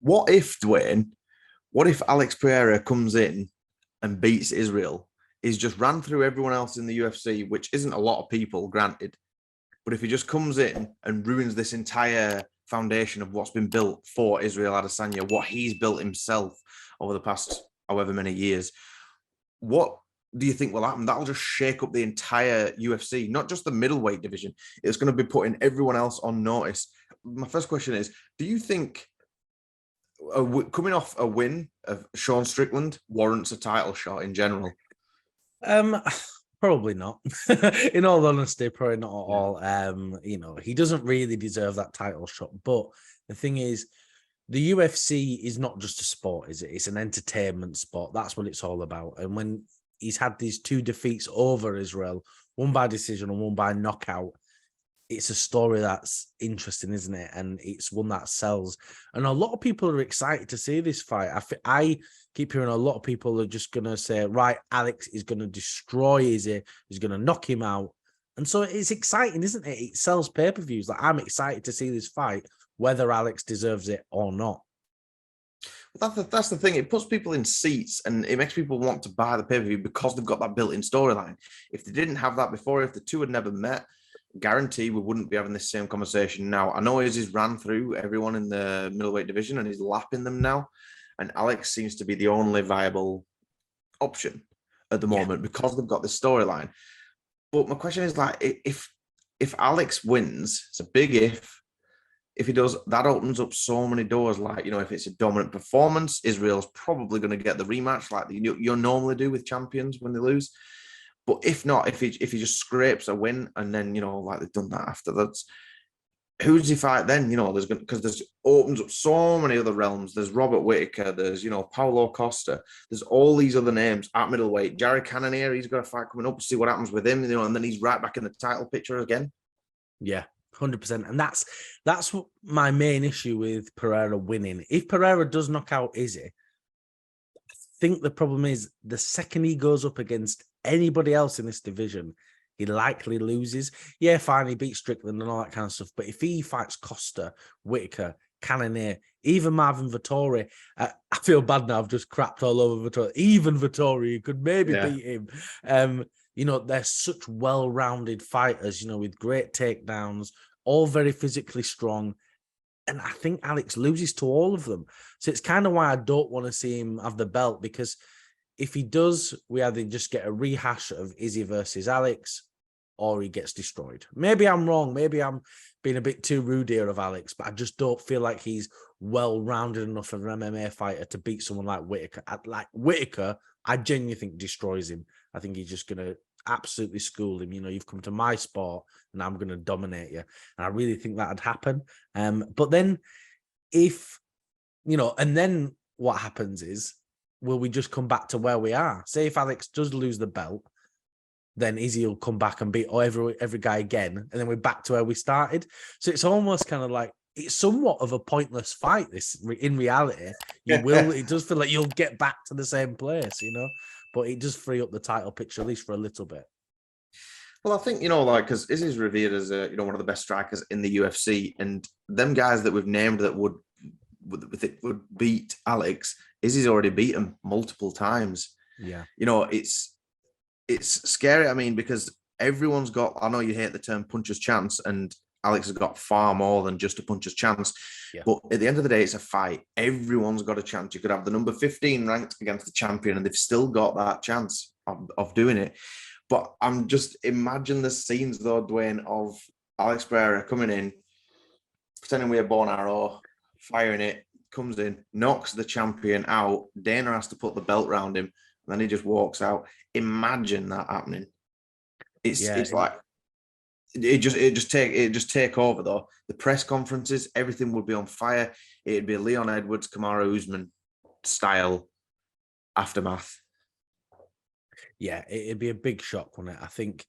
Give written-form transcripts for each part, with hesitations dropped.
What if, Dwayne, what if Alex Pereira comes in and beats Israel? He's just ran through everyone else in the UFC, which isn't a lot of people, granted. But if he just comes in and ruins this entire foundation of what's been built for Israel Adesanya, what he's built himself over the past however many years, what do you think will happen? That'll just shake up the entire UFC, not just the middleweight division. It's going to be putting everyone else on notice. My first question is, do you think coming off a win of Sean Strickland warrants a title shot in general? Um, Probably not. In all honesty, probably not at Yeah. all. He doesn't really deserve that title shot. But the thing is, the UFC is not just a sport, is it? It's an entertainment sport. That's what it's all about. And when he's had these two defeats over Israel, one by decision and one by knockout, it's a story that's interesting, isn't it? And it's one that sells. And a lot of people are excited to see this fight. I keep hearing a lot of people are just going to say, right, Alex is going to destroy Izzy. He's going to knock him out. And so it's exciting, isn't it? It sells pay-per-views. Like, I'm excited to see this fight, whether Alex deserves it or not. That's the thing. It puts people in seats and it makes people want to buy the pay-per-view because they've got that built-in storyline. If they didn't have that before, if the two had never met, guarantee we wouldn't be having this same conversation now. I know Izzy's ran through everyone in the middleweight division and he's lapping them now. And Alex seems to be the only viable option at the moment because they've got this storyline. But my question is, like, if Alex wins, it's a big if he does, that opens up so many doors. Like, if it's a dominant performance, Israel's probably going to get the rematch like you normally do with champions when they lose. But if not, if he just scrapes a win and then, like they've done that after that, who does he fight then? There's opens up so many other realms. There's Robert Whittaker, there's, Paulo Costa, there's all these other names at middleweight. Jared Cannonier, he's got a fight coming up, see what happens with him, and then he's right back in the title picture again. Yeah. 100%. And that's my main issue with Pereira winning. If Pereira does knock out Izzy, I think the problem is the second he goes up against anybody else in this division, he likely loses. Yeah, fine, he beats Strickland and all that kind of stuff. But if he fights Costa, Whittaker, Cannonier, even Marvin Vettori, I feel bad now. I've just crapped all over Vettori. Even Vettori could maybe beat him. They're such well-rounded fighters, with great takedowns, all very physically strong. And I think Alex loses to all of them. So it's kind of why I don't want to see him have the belt, because if he does, we either just get a rehash of Izzy versus Alex, or he gets destroyed. Maybe I'm wrong. Maybe I'm being a bit too rude here of Alex, but I just don't feel like he's well-rounded enough of an MMA fighter to beat someone like Whittaker. Like Whittaker, I genuinely think destroys him. I think he's just going to absolutely school him. You've come to my sport and I'm going to dominate you. And I really think that'd happen. But then and then what happens is, will we just come back to where we are? Say if Alex does lose the belt, then Izzy will come back and beat every guy again, and then we're back to where we started. So it's almost kind of like, it's somewhat of a pointless fight. This, in reality, it does feel like you'll get back to the same place, but it does free up the title picture, at least for a little bit. Well, I think, because Izzy's revered as one of the best strikers in the UFC, and them guys that we've named that would beat Alex, Izzy's already beat him multiple times. Yeah. It's scary. I mean, because everyone's got, I know you hate the term puncher's chance, and Alex has got far more than just a puncher's chance. Yeah. But at the end of the day, it's a fight. Everyone's got a chance. You could have the number 15 ranked against the champion, and they've still got that chance of doing it. But I'm just imagine the scenes, though, Dwayne, of Alex Pereira coming in, pretending we're born arrow, firing it, comes in, knocks the champion out. Dana has to put the belt around him, and then he just walks out. Imagine that happening. It's like it just take over though. The press conferences, everything would be on fire. It'd be Leon Edwards, Kamaru Usman style aftermath. Yeah, it'd be a big shock, wouldn't it? I think,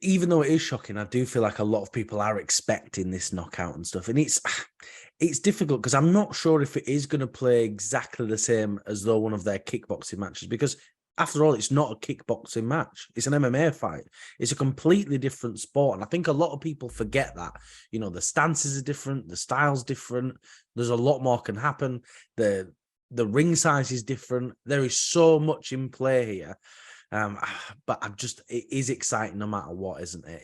even though it is shocking, I do feel like a lot of people are expecting this knockout and stuff. And it's difficult because I'm not sure if it is going to play exactly the same as though one of their kickboxing matches, because after all, it's not a kickboxing match. It's an MMA fight. It's a completely different sport. And I think a lot of people forget that. You know, the stances are different, the style's different. There's a lot more can happen. The ring size is different. There is so much in play here. But it is exciting no matter what, isn't it?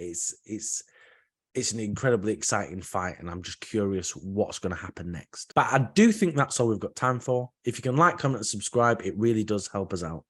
It's an incredibly exciting fight, and I'm just curious what's going to happen next. But I do think that's all we've got time for. If you can like, comment, and subscribe, it really does help us out.